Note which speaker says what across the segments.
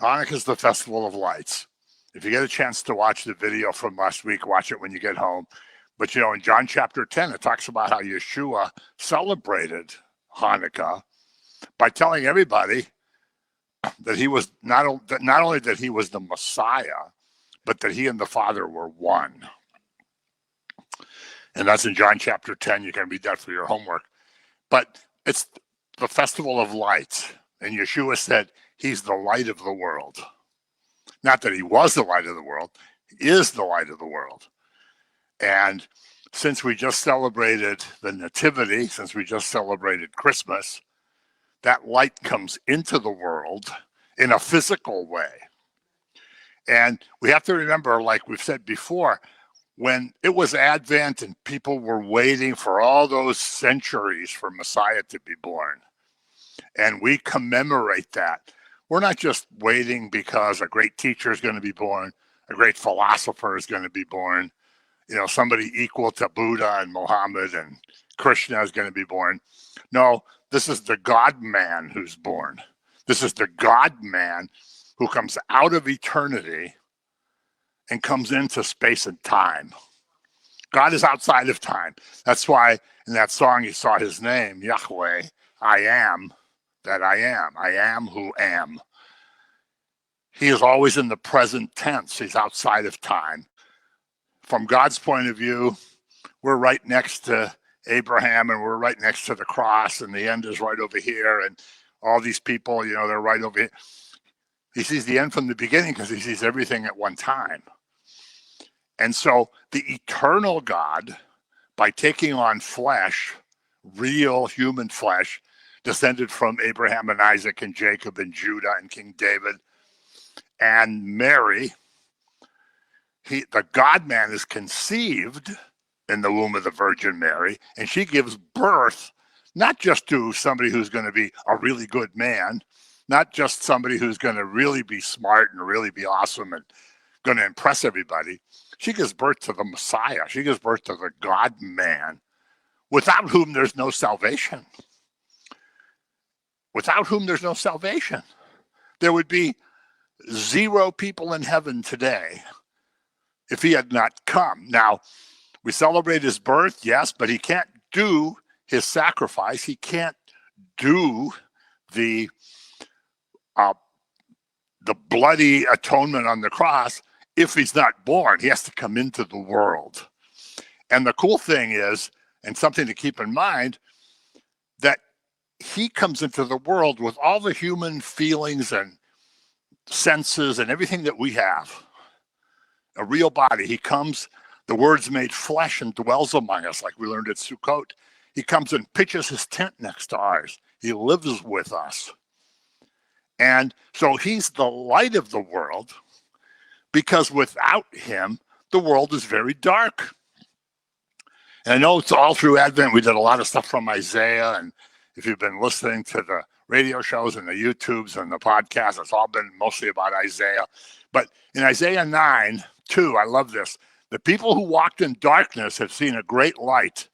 Speaker 1: Hanukkah is the festival of lights. If you get a chance to watch the video from last week, watch it when you get home. But, in John chapter 10, it talks about how Yeshua celebrated Hanukkah by telling everybody that he was not only that he was the Messiah, but that he and the Father were one. And that's in John chapter 10. You can read that for your homework. But it's the festival of lights. And Yeshua said he's the light of the world. Not that he was the light of the world. He is the light of the world. And since we just celebrated the Nativity, since we just celebrated Christmas, that light comes into the world in a physical way. And we have to remember, like we've said before, when it was Advent and people were waiting for all those centuries for Messiah to be born, and we commemorate that. We're not just waiting because a great teacher is going to be born, a great philosopher is going to be born, somebody equal to Buddha and Muhammad and Krishna is going to be born. No, this is the God-man who's born. This is the God-man who comes out of eternity and comes into space and time. God is outside of time. That's why in that song you saw his name, Yahweh, I am that I am. I am who am. He is always in the present tense. He's outside of time. From God's point of view, we're right next to Abraham and we're right next to the cross and the end is right over here and all these people, they're right over here. He sees the end from the beginning because he sees everything at one time. And so the eternal God, by taking on flesh, real human flesh, descended from Abraham and Isaac and Jacob and Judah and King David and Mary, the God-man is conceived in the womb of the Virgin Mary, and she gives birth not just to somebody who's going to be a really good man, not just somebody who's going to really be smart and really be awesome and going to impress everybody. She gives birth to the Messiah. She gives birth to the God-man, without whom there's no salvation. Without whom there's no salvation. There would be 0 people in heaven today if he had not come. Now, we celebrate his birth, yes, but he can't do his sacrifice. He can't do the bloody atonement on the cross if he's not born. He has to come into the world. And the cool thing is, and something to keep in mind, that he comes into the world with all the human feelings and senses and everything that we have. A real body. He comes, the Word's made flesh and dwells among us, like we learned at Sukkot. He comes and pitches his tent next to ours. He lives with us. And so he's the light of the world, because without him, the world is very dark. And I know it's all through Advent. We did a lot of stuff from Isaiah. And if you've been listening to the radio shows and the YouTubes and the podcasts, it's all been mostly about Isaiah. But in Isaiah 9:2, I love this. The people who walked in darkness have seen a great light.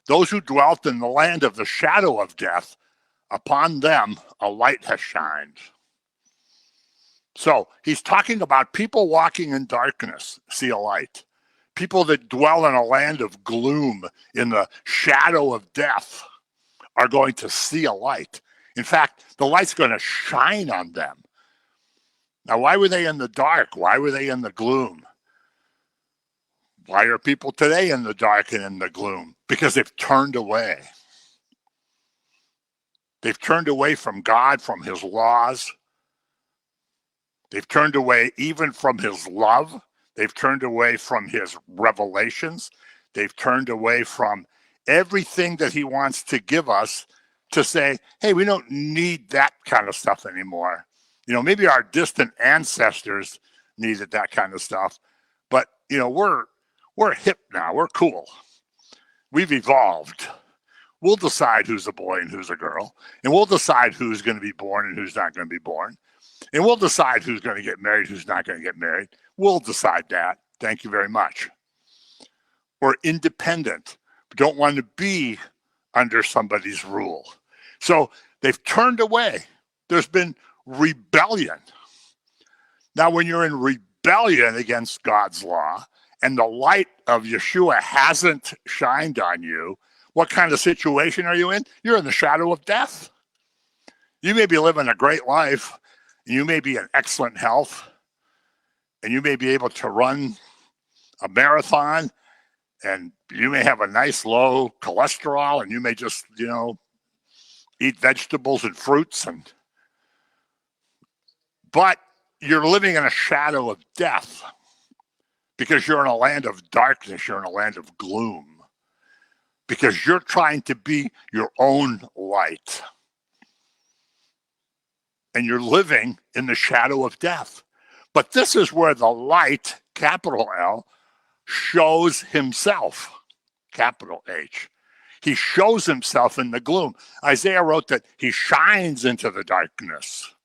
Speaker 1: Those who dwelt in the land of the shadow of death, upon them a light has shined. So he's talking about people walking in darkness see a light. People that dwell in a land of gloom, in the shadow of death, are going to see a light. In fact, the light's going to shine on them. Now, why were they in the dark? Why were they in the gloom? Why are people today in the dark and in the gloom? Because they've turned away. They've turned away from God, from his laws. They've turned away even from his love. They've turned away from his revelations. They've turned away from everything that he wants to give us to say, hey, we don't need that kind of stuff anymore. Maybe our distant ancestors needed that kind of stuff, but we're hip now. We're cool. We've evolved. We'll decide who's a boy and who's a girl, and we'll decide who's going to be born and who's not going to be born, and we'll decide who's going to get married, who's not going to get married. We'll decide that. Thank you very much. We're independent. We don't want to be under somebody's rule. So they've turned away. There's been rebellion. Now, when you're in rebellion against God's law and the light of Yeshua hasn't shined on you, what kind of situation are you in? You're in the shadow of death. You may be living a great life, and you may be in excellent health, and you may be able to run a marathon, and you may have a nice low cholesterol, and you may just, eat vegetables and fruits, but you're living in a shadow of death because you're in a land of darkness, you're in a land of gloom, because you're trying to be your own light. And you're living in the shadow of death. But this is where the light, capital L, shows himself, capital H. He shows himself in the gloom. Isaiah wrote that he shines into the darkness.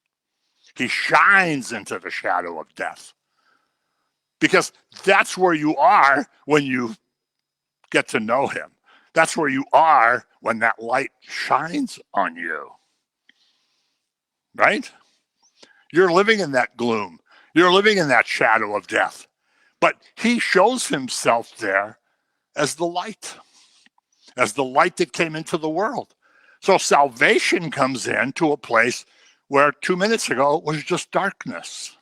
Speaker 1: He shines into the shadow of death. Because that's where you are when you get to know him. That's where you are when that light shines on you. Right? You're living in that gloom. You're living in that shadow of death. But he shows himself there as the light that came into the world. So salvation comes into a place where 2 minutes ago it was just darkness.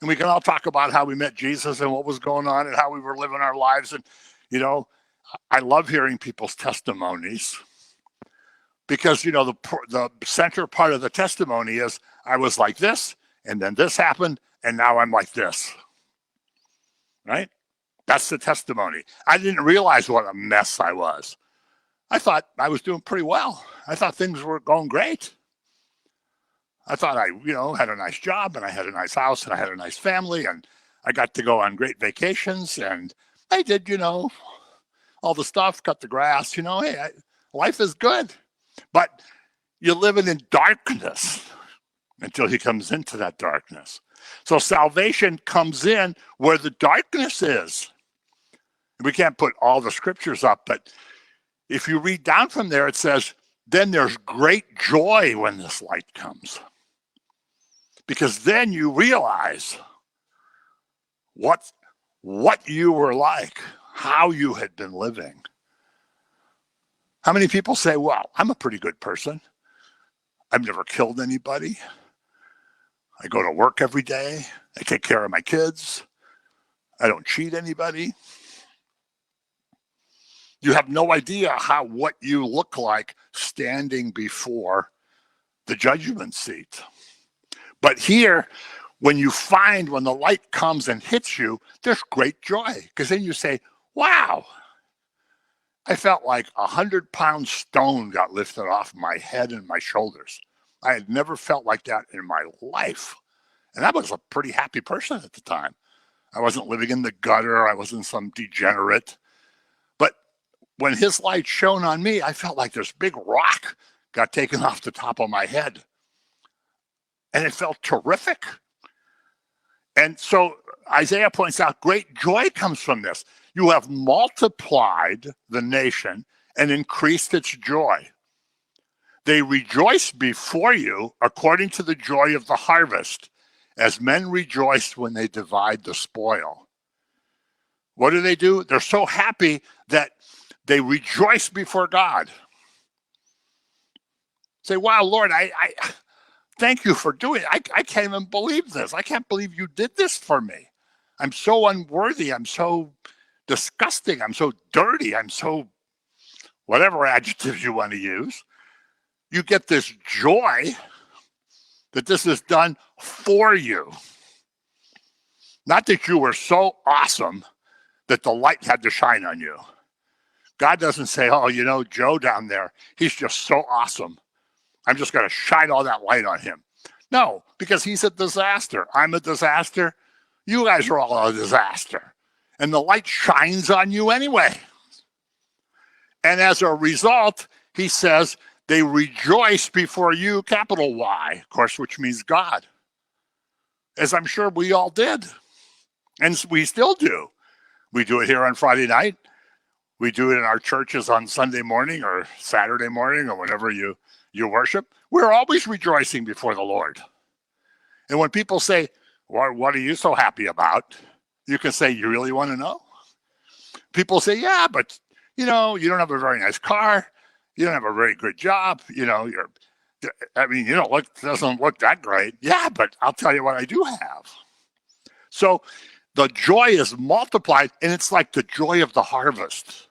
Speaker 1: And we can all talk about how we met Jesus and what was going on and how we were living our lives. And, I love hearing people's testimonies because, the center part of the testimony is I was like this, and then this happened, and now I'm like this. Right? That's the testimony. I didn't realize what a mess I was. I thought I was doing pretty well. I thought things were going great. I thought I, had a nice job, and I had a nice house, and I had a nice family, and I got to go on great vacations, and I did, all the stuff, cut the grass, life is good. But you're living in darkness until he comes into that darkness. So salvation comes in where the darkness is. We can't put all the scriptures up, but if you read down from there, it says, then there's great joy when this light comes. Because then you realize what you were like, how you had been living. How many people say, well, I'm a pretty good person. I've never killed anybody. I go to work every day. I take care of my kids. I don't cheat anybody. You have no idea what you look like standing before the judgment seat. But here, when the light comes and hits you, there's great joy. Because then you say, wow, I felt like 100-pound stone got lifted off my head and my shoulders. I had never felt like that in my life. And I was a pretty happy person at the time. I wasn't living in the gutter. I wasn't some degenerate. But when his light shone on me, I felt like this big rock got taken off the top of my head. And it felt terrific. And so Isaiah points out great joy comes from this. You have multiplied the nation and increased its joy. They rejoice before you according to the joy of the harvest, as men rejoice when they divide the spoil. What do? They're so happy that they rejoice before God. Say, wow, Lord, I thank you for doing it. I can't even believe this. I can't believe you did this for me. I'm so unworthy. I'm so disgusting. I'm so dirty. I'm so whatever adjectives you want to use. You get this joy that this is done for you. Not that you were so awesome that the light had to shine on you. God doesn't say, oh, Joe down there, he's just so awesome. I'm just going to shine all that light on him. No, because he's a disaster. I'm a disaster. You guys are all a disaster. And the light shines on you anyway. And as a result, he says, they rejoice before you, capital Y, of course, which means God. As I'm sure we all did. And we still do. We do it here on Friday night. We do it in our churches on Sunday morning or Saturday morning or whenever you worship. We're always rejoicing before the Lord. And when people say, What are you so happy about? You can say, you really want to know? People say, yeah, but you don't have a very nice car. You don't have a very good job. You doesn't look that great. Yeah, but I'll tell you what I do have. So the joy is multiplied, and it's like the joy of the harvest.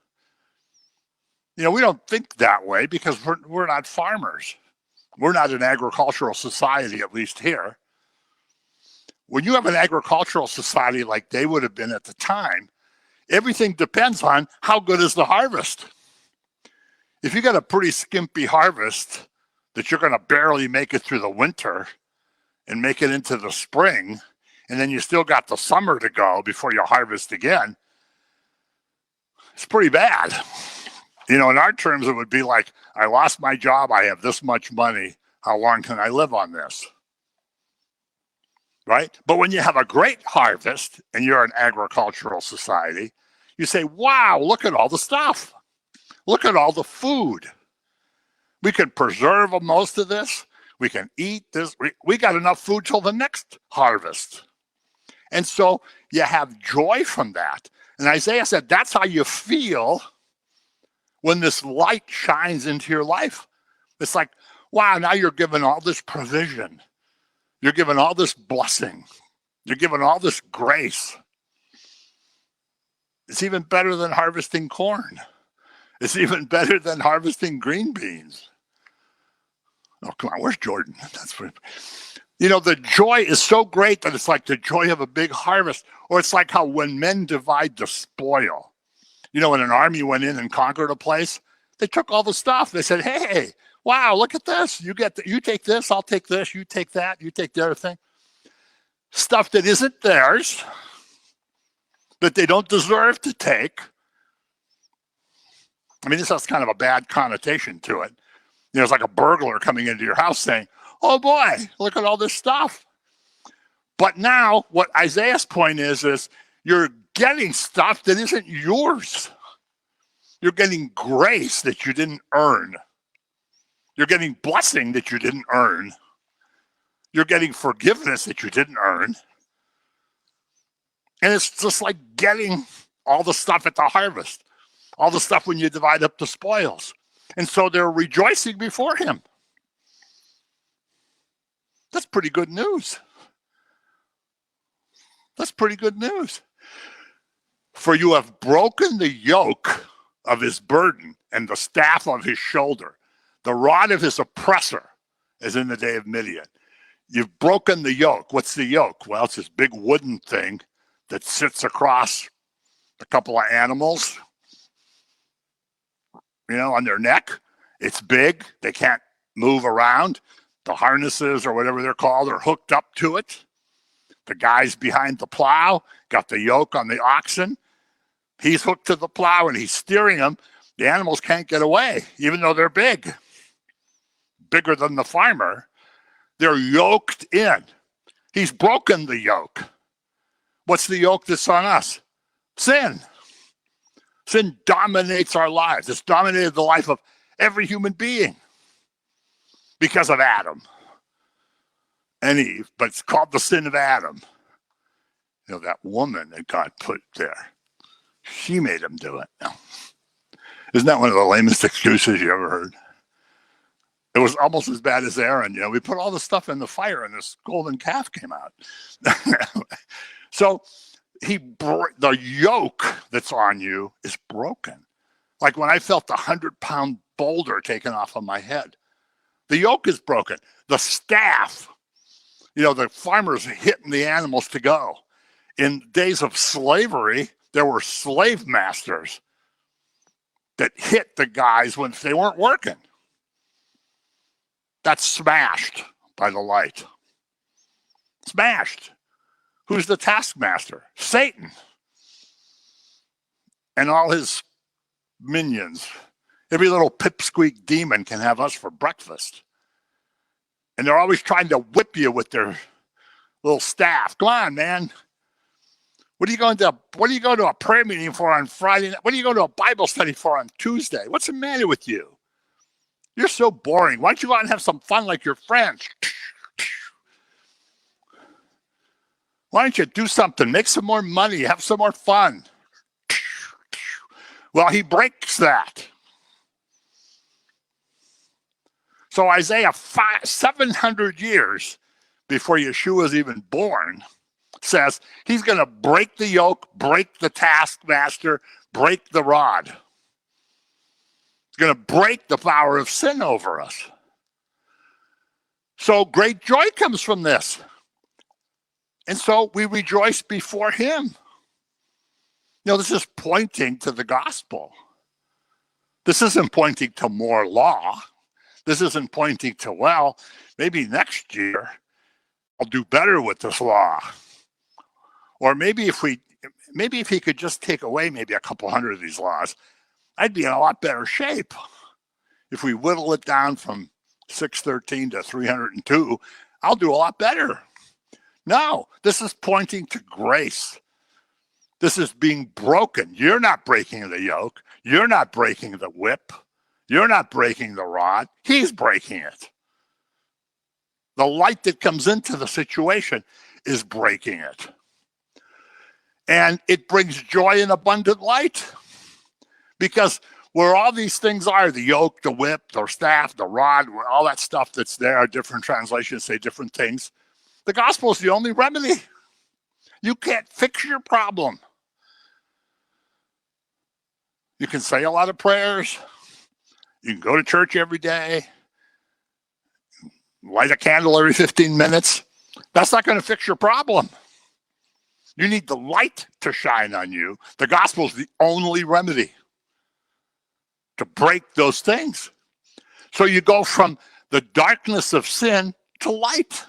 Speaker 1: We don't think that way because we're not farmers. We're not an agricultural society, at least here. When you have an agricultural society like they would have been at the time, everything depends on how good is the harvest. If you got a pretty skimpy harvest that you're going to barely make it through the winter and make it into the spring, and then you still got the summer to go before you harvest again, it's pretty bad. In our terms, it would be like, I lost my job, I have this much money, how long can I live on this? Right? But when you have a great harvest and you're an agricultural society, you say, wow, look at all the stuff. Look at all the food. We can preserve most of this. We can eat this. We got enough food till the next harvest. And so you have joy from that. And Isaiah said, that's how you feel when this light shines into your life. It's like, wow, now you're given all this provision. You're given all this blessing. You're given all this grace. It's even better than harvesting corn. It's even better than harvesting green beans. Oh, come on, where's Jordan? That's what. The joy is so great that it's like the joy of a big harvest. Or it's like how when men divide the spoil. When an army went in and conquered a place, they took all the stuff. They said, hey, wow, look at this. You take this, I'll take this, you take that, you take the other thing. Stuff that isn't theirs, that they don't deserve to take. I mean, this has kind of a bad connotation to it. It's like a burglar coming into your house saying, oh boy, look at all this stuff. But now what Isaiah's point is you're getting stuff that isn't yours. You're getting grace that you didn't earn. You're getting blessing that you didn't earn. You're getting forgiveness that you didn't earn. And it's just like getting all the stuff at the harvest, all the stuff when you divide up the spoils. And so they're rejoicing before him. That's pretty good news. That's pretty good news. For you have broken the yoke of his burden and the staff of his shoulder, the rod of his oppressor, as in the day of Midian. You've broken the yoke. What's the yoke? Well, it's this big wooden thing that sits across a couple of animals, on their neck. It's big. They can't move around. The harnesses or whatever they're called are hooked up to it. The guy's behind the plow, got the yoke on the oxen. He's hooked to the plow and he's steering them. The animals can't get away, even though they're big. Bigger than the farmer. They're yoked in. He's broken the yoke. What's the yoke that's on us? Sin. Sin dominates our lives. It's dominated the life of every human being because of Adam and Eve, but it's called the sin of Adam. That woman that God put there, she made him do it. No. Isn't that one of the lamest excuses you ever heard? It was almost as bad as Aaron. We put all the stuff in the fire and this golden calf came out. So the yoke that's on you is broken. Like when I felt the 100-pound boulder taken off of my head, the yoke is broken. The staff, the farmers hitting the animals to go. In days of slavery, there were slave masters that hit the guys when they weren't working. That's smashed by the light. Smashed. Who's the taskmaster? Satan. And all his minions. Every little pipsqueak demon can have us for breakfast. And they're always trying to whip you with their little staff. Come on, man. What are you going to a prayer meeting for on Friday night? What are you going to a Bible study for on Tuesday? What's the matter with you? You're so boring. Why don't you go out and have some fun like your friends? Why don't you do something? Make some more money, have some more fun. Well, he breaks that. So Isaiah 700 years before Yeshua is even born says he's going to break the yoke, break the taskmaster, break the rod. He's going to break the power of sin over us. So great joy comes from this. And so we rejoice before him. This is pointing to the gospel. This isn't pointing to more law. This isn't pointing to, well, maybe next year I'll do better with this law. Or maybe if he could just take away maybe a couple hundred of these laws, I'd be in a lot better shape. If we whittle it down from 613 to 302, I'll do a lot better. No, this is pointing to grace. This is being broken. You're not breaking the yoke. You're not breaking the whip. You're not breaking the rod. He's breaking it. The light that comes into the situation is breaking it. And it brings joy and abundant light. Because where all these things are, the yoke, the whip, the staff, the rod, all that stuff that's there, different translations say different things. The gospel is the only remedy. You can't fix your problem. You can say a lot of prayers. You can go to church every day. Light a candle every 15 minutes. That's not going to fix your problem. You need the light to shine on you. The gospel is the only remedy to break those things. So you go from the darkness of sin to light.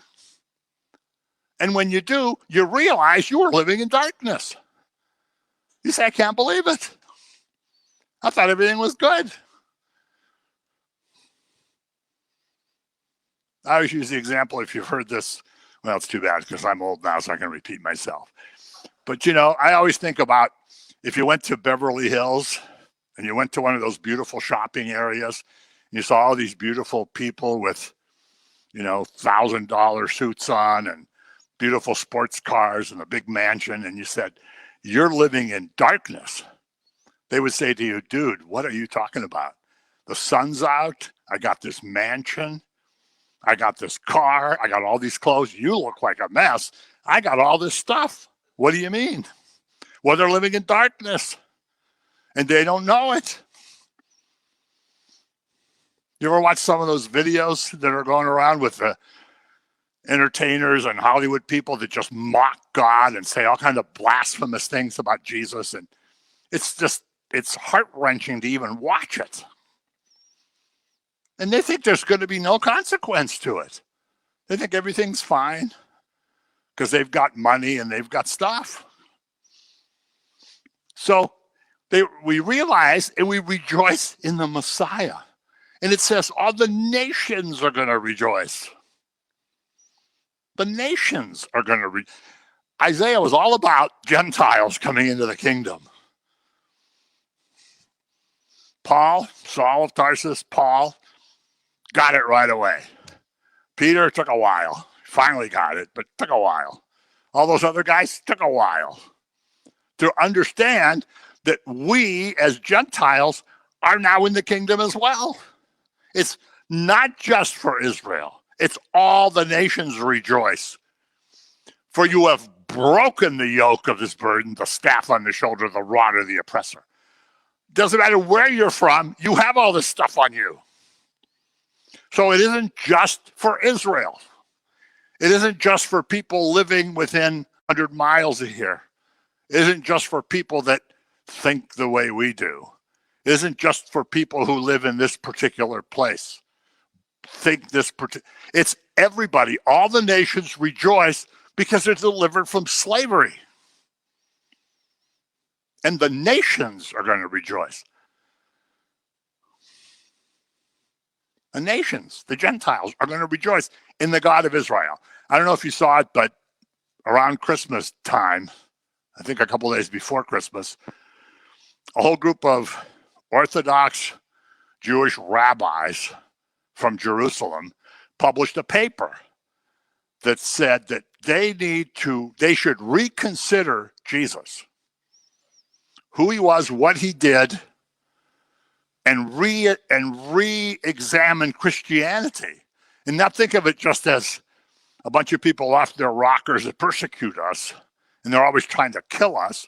Speaker 1: And when you do, you realize you were living in darkness. You say, I can't believe it. I thought everything was good. I always use the example, if you've heard this, well, it's too bad because I'm old now, so I can repeat myself. But, I always think about if you went to Beverly Hills and you went to one of those beautiful shopping areas, and you saw all these beautiful people with, $1,000 suits on and beautiful sports cars and a big mansion, and you said, you're living in darkness. They would say to you, dude, what are you talking about? The sun's out. I got this mansion. I got this car. I got all these clothes. You look like a mess. I got all this stuff. What do you mean? Well, they're living in darkness and they don't know it. You ever watch some of those videos that are going around with the entertainers and Hollywood people that just mock God and say all kinds of blasphemous things about Jesus? And it's heart-wrenching to even watch it. And they think there's going to be no consequence to it. They think everything's fine because they've got money and they've got stuff. So we realize and we rejoice in the Messiah. And it says all the nations are going to rejoice. The nations are going to Isaiah was all about Gentiles coming into the kingdom. Saul of Tarsus, Paul, got it right away. Peter took a while. Finally got it, but took a while. All those other guys took a while to understand that we as Gentiles are now in the kingdom as well. It's not just for Israel. It's all the nations rejoice. For you have broken the yoke of this burden, the staff on the shoulder, the rod of the oppressor. Doesn't matter where you're from, you have all this stuff on you. So it isn't just for Israel. It isn't just for people living within 100 miles of here. It isn't just for people that think the way we do. It isn't just for people who live in this particular place. It's everybody. All the nations rejoice because they're delivered from slavery. And the nations are going to rejoice. The nations, the Gentiles, are going to rejoice in the God of Israel. I don't know if you saw it, but around Christmas time, I think a couple of days before Christmas, a whole group of Orthodox Jewish rabbis from Jerusalem published a paper that said that they should reconsider Jesus, who he was, what he did, and re-examine Christianity, and not think of it just as a bunch of people off their rockers that persecute us, and they're always trying to kill us,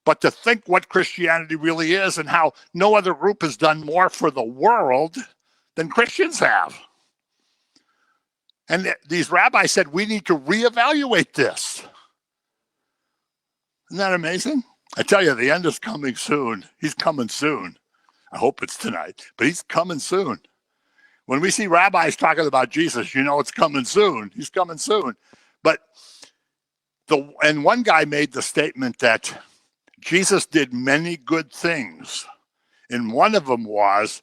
Speaker 1: but to think what Christianity really is and how no other group has done more for the world than Christians have. And these rabbis said, we need to reevaluate this. Isn't that amazing? I tell you, the end is coming soon. He's coming soon. I hope it's tonight, but he's coming soon. When we see rabbis talking about Jesus, you know it's coming soon. He's coming soon. But and one guy made the statement that Jesus did many good things. And one of them was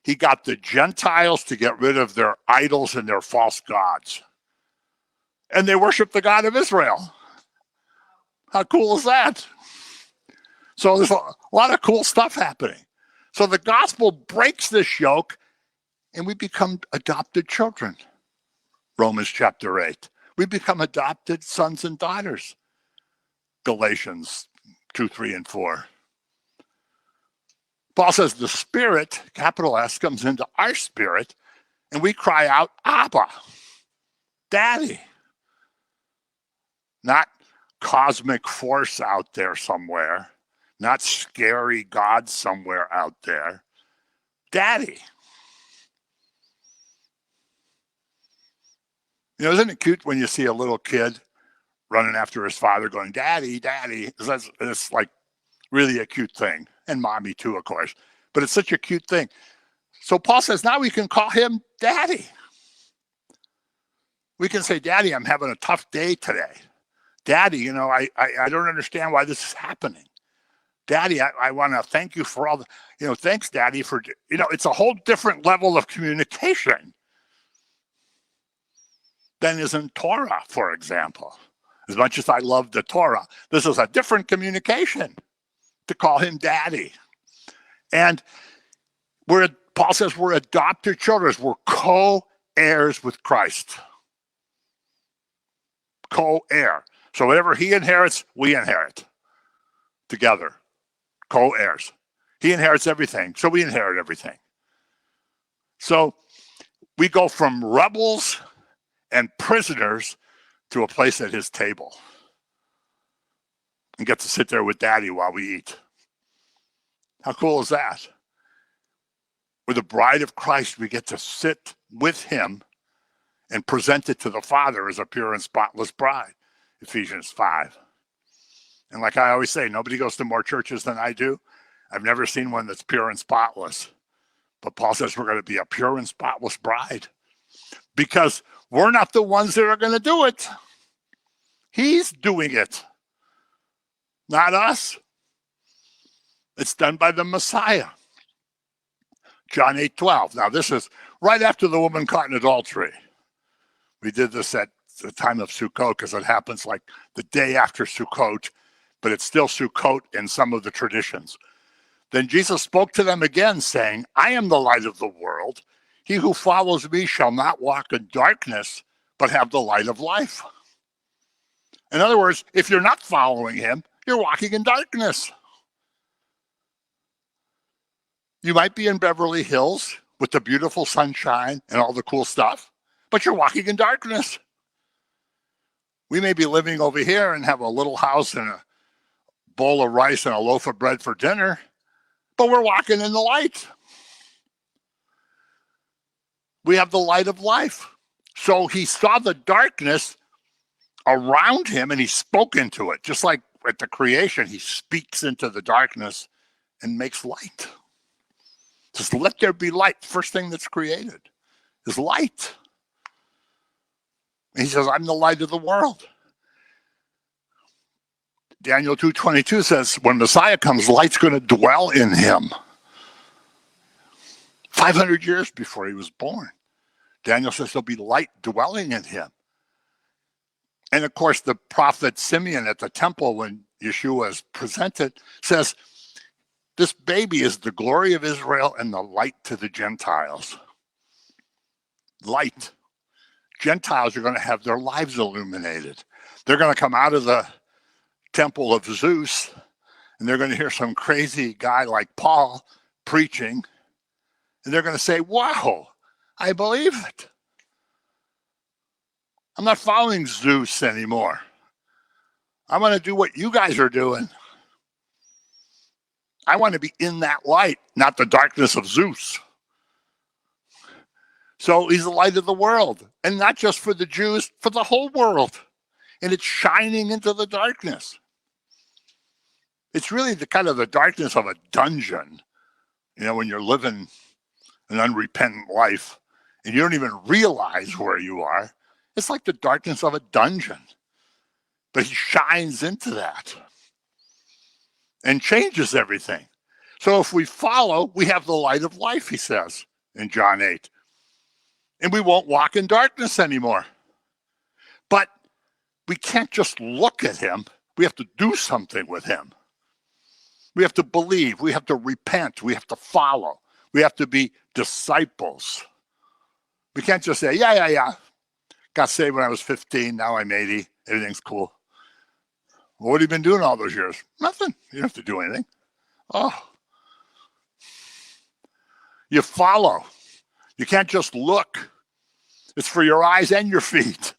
Speaker 1: he got the Gentiles to get rid of their idols and their false gods. And they worship the God of Israel. How cool is that? So there's a lot of cool stuff happening. So the gospel breaks this yoke and we become adopted children. Romans chapter 8. We become adopted sons and daughters. Galatians 2, 3, and 4. Paul says the Spirit, capital S, comes into our spirit, and we cry out, Abba, Daddy. Not cosmic force out there somewhere, not scary God somewhere out there. Daddy. You know, isn't it cute when you see a little kid running after his father going, Daddy, Daddy? It's like really a cute thing. And mommy too, of course. But it's such a cute thing. So Paul says now we can call him Daddy. We can say, Daddy, I'm having a tough day today. Daddy, you know, I don't understand why this is happening. Daddy, I want to thank you for all the, you know, thanks, Daddy, for, you know, it's a whole different level of communication than is in Torah, for example. As much as I love the Torah, this is a different communication to call him Daddy. And Paul says we're adopted children. We're co-heirs with Christ. Co-heir. So whatever he inherits, we inherit together. Co-heirs. He inherits everything, so we inherit everything. So we go from rebels and prisoners to a place at his table and get to sit there with Daddy while we eat. How cool is that? We're the bride of Christ. We get to sit with him and present it to the Father as a pure and spotless bride. Ephesians 5. And like I always say, nobody goes to more churches than I do. I've never seen one that's pure and spotless. But Paul says we're going to be a pure and spotless bride because we're not the ones that are going to do it. He's doing it, not us. It's done by the Messiah. John 8:12. Now, this is right after the woman caught in adultery. We did this at the time of Sukkot because it happens like the day after Sukkot, but it's still Sukkot in some of the traditions. Then Jesus spoke to them again, saying, I am the light of the world. He who follows me shall not walk in darkness, but have the light of life. In other words, if you're not following him, you're walking in darkness. You might be in Beverly Hills with the beautiful sunshine and all the cool stuff, but you're walking in darkness. We may be living over here and have a little house and a bowl of rice and a loaf of bread for dinner, but we're walking in the light. We have the light of life. So he saw the darkness around him and he spoke into it. Just like at the creation, he speaks into the darkness and makes light. Just let there be light. First thing that's created is light. And he says, I'm the light of the world. Daniel 2:22 says, when Messiah comes, light's going to dwell in him. 500 years before he was born. Daniel says there'll be light dwelling in him. And of course, the prophet Simeon at the temple, when Yeshua is presented, says, this baby is the glory of Israel and the light to the Gentiles. Light. Gentiles are going to have their lives illuminated. They're going to come out of the temple of Zeus, and they're going to hear some crazy guy like Paul preaching, and they're going to say, wow, I believe it. I'm not following Zeus anymore. I'm going to do what you guys are doing. I want to be in that light, not the darkness of Zeus. So he's the light of the world, and not just for the Jews, for the whole world. And it's shining into the darkness. It's really the kind of the darkness of a dungeon, when you're living an unrepentant life and you don't even realize where you are. It's like the darkness of a dungeon. But he shines into that and changes everything. So if we follow, we have the light of life, he says in John 8. And we won't walk in darkness anymore. But we can't just look at him. We have to do something with him. We have to believe. We have to repent. We have to follow. We have to be disciples. We can't just say, yeah. Got saved when I was 15. Now I'm 80. Everything's cool. Well, what have you been doing all those years? Nothing. You don't have to do anything. Oh. You follow. You can't just look. It's for your eyes and your feet.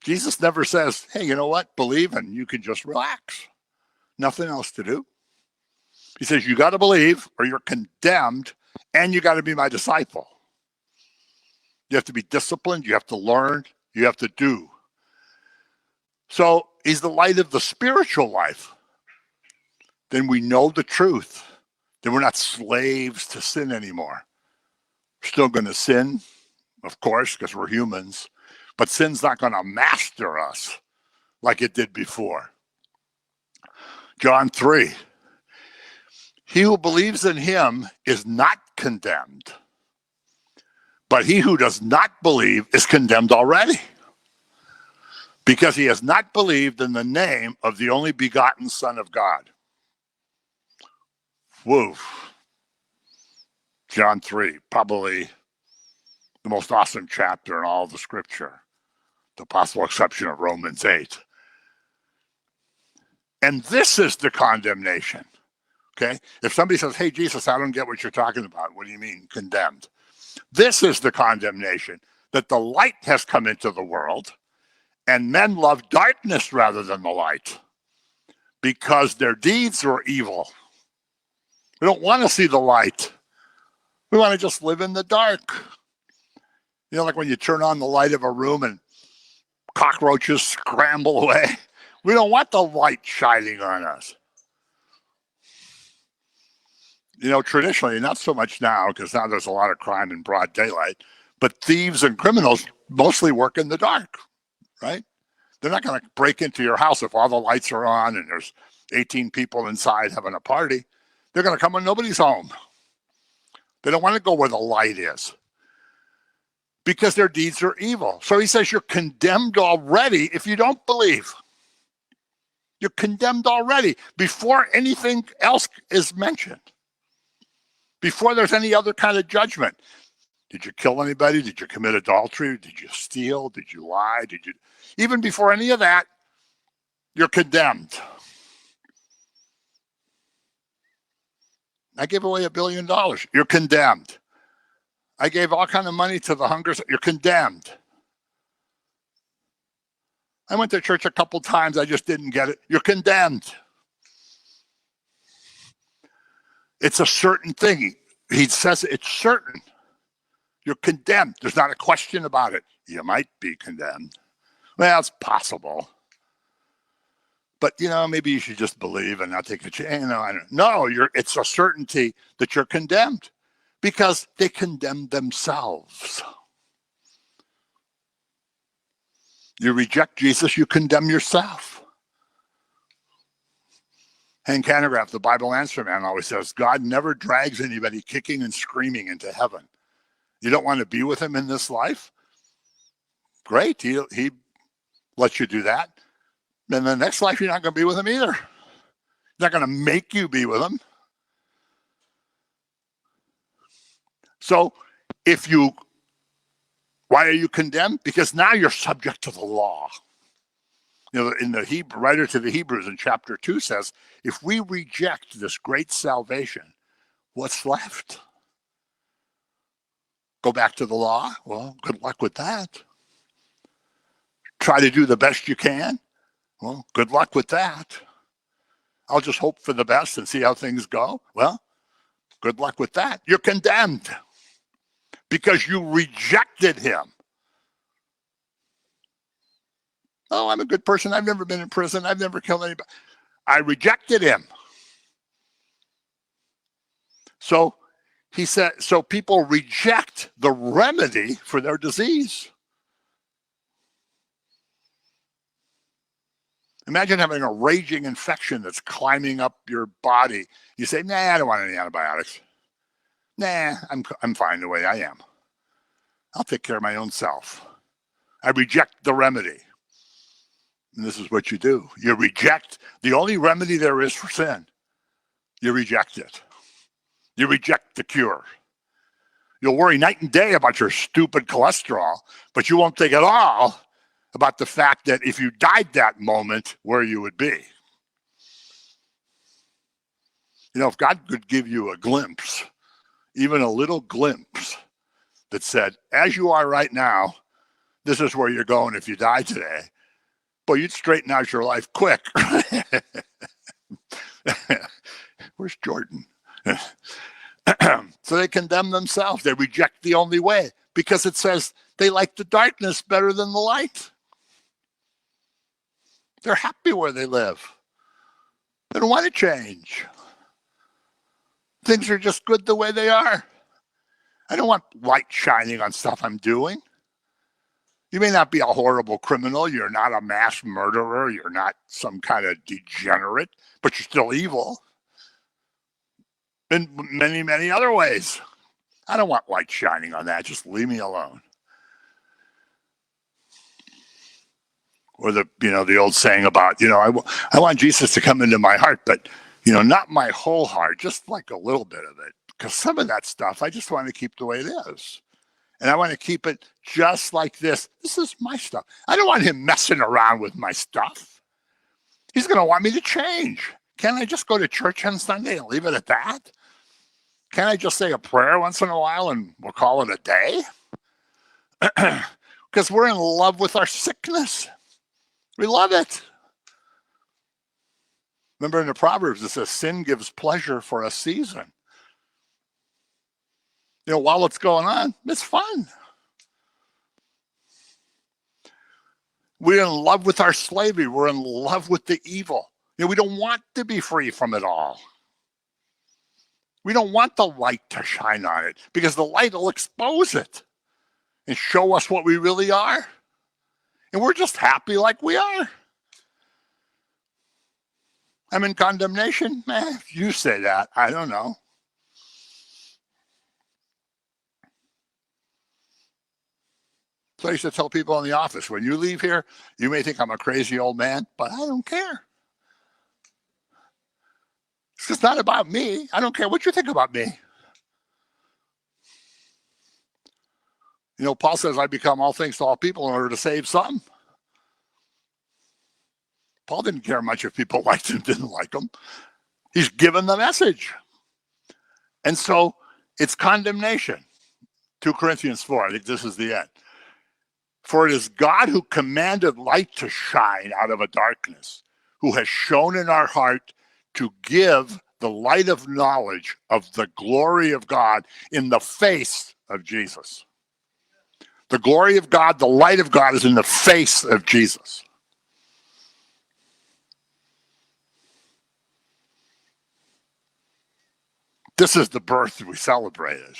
Speaker 1: Jesus never says, hey, you know what? Believe and you can just relax. Nothing else to do. He says, you got to believe or you're condemned, and you got to be my disciple. You have to be disciplined. You have to learn. You have to do. So he's the light of the spiritual life. Then we know the truth. Then we're not slaves to sin anymore. We're still going to sin, of course, because we're humans. But sin's not going to master us like it did before. John 3. He who believes in him is not condemned. But he who does not believe is condemned already, because he has not believed in the name of the only begotten Son of God. Woo. John 3, probably the most awesome chapter in all the scripture, the possible exception of Romans 8. And this is the condemnation, okay? If somebody says, hey, Jesus, I don't get what you're talking about. What do you mean condemned? This is the condemnation, that the light has come into the world, and men love darkness rather than the light, because their deeds were evil. We don't want to see the light. We want to just live in the dark. Like when you turn on the light of a room and cockroaches scramble away. We don't want the light shining on us. Traditionally, not so much now, because now there's a lot of crime in broad daylight, but thieves and criminals mostly work in the dark, right? They're not going to break into your house if all the lights are on and there's 18 people inside having a party. They're going to come when nobody's home. They don't want to go where the light is, because their deeds are evil. So he says you're condemned already if you don't believe. You're condemned already before anything else is mentioned, before there's any other kind of judgment. Did you kill anybody? Did you commit adultery? Did you steal? Did you lie? Even before any of that, you're condemned. I gave away $1 billion. You're condemned. I gave all kind of money to the hungers. You're condemned. I went to church a couple times. I just didn't get it. You're condemned. It's a certain thing. He says it's certain. You're condemned. There's not a question about it. You might be condemned. Well, it's possible. But, maybe you should just believe and not take a chance. No, it's a certainty that you're condemned, because they condemn themselves. You reject Jesus, you condemn yourself. Hank Hanegraaff, the Bible Answer Man, always says, God never drags anybody kicking and screaming into heaven. You don't want to be with him in this life? Great, he lets you do that. And the next life, you're not going to be with him either. He's not going to make you be with him. So if you Why are you condemned? Because now you're subject to the law. In the Hebrew, writer to the Hebrews in chapter 2 says, if we reject this great salvation, what's left? Go back to the law? Well, good luck with that. Try to do the best you can? Well, good luck with that. I'll just hope for the best and see how things go. Well, good luck with that. You're condemned because you rejected him. Oh, I'm a good person. I've never been in prison. I've never killed anybody. I rejected him. So he said, so people reject the remedy for their disease. Imagine having a raging infection that's climbing up your body. You say, nah, I don't want any antibiotics. Nah, I'm fine the way I am. I'll take care of my own self. I reject the remedy. And this is what you do. You reject the only remedy there is for sin. You reject it. You reject the cure. You'll worry night and day about your stupid cholesterol, but you won't think at all about the fact that if you died that moment, where you would be. If God could give you a glimpse, even a little glimpse, that said, as you are right now, this is where you're going if you die today. Boy, you'd straighten out your life quick. Where's Jordan? So they condemn themselves. They reject the only way because it says they like the darkness better than the light. They're happy where they live. They don't want to change. Things are just good the way they are. I don't want light shining on stuff I'm doing. You may not be a horrible criminal. You're not a mass murderer. You're not some kind of degenerate, but you're still evil in many, many other ways. I don't want light shining on that. Just leave me alone. Or the old saying about, I want Jesus to come into my heart, but, not my whole heart, just like a little bit of it. Because some of that stuff, I just want to keep the way it is. And I want to keep it just like this. This is my stuff. I don't want him messing around with my stuff. He's going to want me to change. Can't I just go to church on Sunday and leave it at that? Can't I just say a prayer once in a while and we'll call it a day? Because we're in love with our sickness. We love it. Remember in the Proverbs, it says sin gives pleasure for a season. While it's going on, it's fun. We're in love with our slavery. We're in love with the evil. We don't want to be free from it all. We don't want the light to shine on it because the light will expose it and show us what we really are. And we're just happy like we are. I'm in condemnation? You say that. I don't know. So I used to tell people in the office, when you leave here, you may think I'm a crazy old man, but I don't care. It's just not about me. I don't care what you think about me. Paul says, I become all things to all people in order to save some. Paul didn't care much if people liked him, didn't like him. He's given the message. And so it's condemnation. 2 Corinthians 4, I think this is the end. For it is God who commanded light to shine out of a darkness, who has shone in our heart to give the light of knowledge of the glory of God in the face of Jesus. The glory of God, the light of God is in the face of Jesus. This is the birth we celebrated.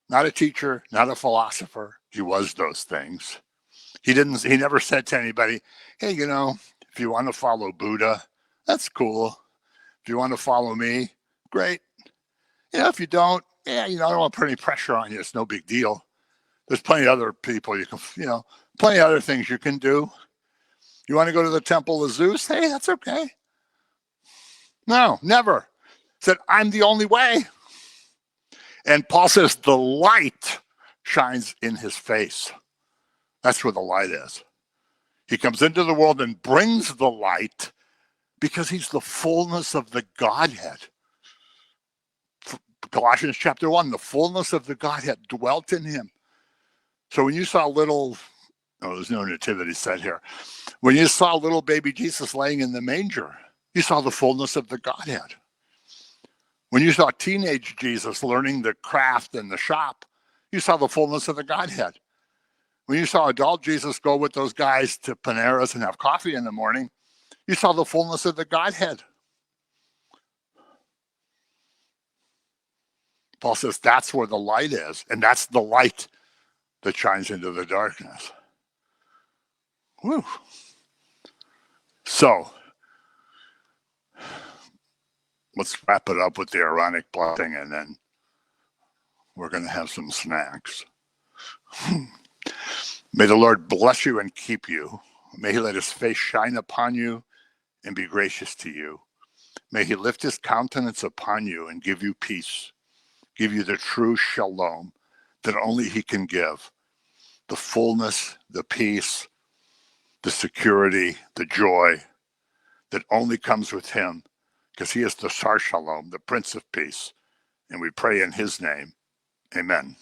Speaker 1: Not a teacher, not a philosopher. He was those things. He never said to anybody, hey, if you want to follow Buddha, that's cool. If you want to follow me, great. If you don't, I don't want to put any pressure on you. It's no big deal. There's plenty of other people you can, plenty of other things you can do. You want to go to the temple of Zeus? Hey, that's okay. No, never. Said, I'm the only way. And Paul says the light shines in his face. That's where the light is. He comes into the world and brings the light because he's the fullness of the Godhead. Colossians chapter 1, the fullness of the Godhead dwelt in him. So when you saw there's no nativity set here. When you saw little baby Jesus laying in the manger, you saw the fullness of the Godhead. When you saw teenage Jesus learning the craft and the shop, you saw the fullness of the Godhead. When you saw adult Jesus go with those guys to Panera's and have coffee in the morning, you saw the fullness of the Godhead. Paul says that's where the light is, and that's the light that shines into the darkness. Whew. So, let's wrap it up with the Aaronic blessing, and then we're going to have some snacks. May the Lord bless you and keep you. May he let his face shine upon you and be gracious to you. May he lift his countenance upon you and give you peace, give you the true shalom that only he can give, the fullness, the peace, the security, the joy that only comes with him, because he is the Sar Shalom, the Prince of Peace. And we pray in his name. Amen.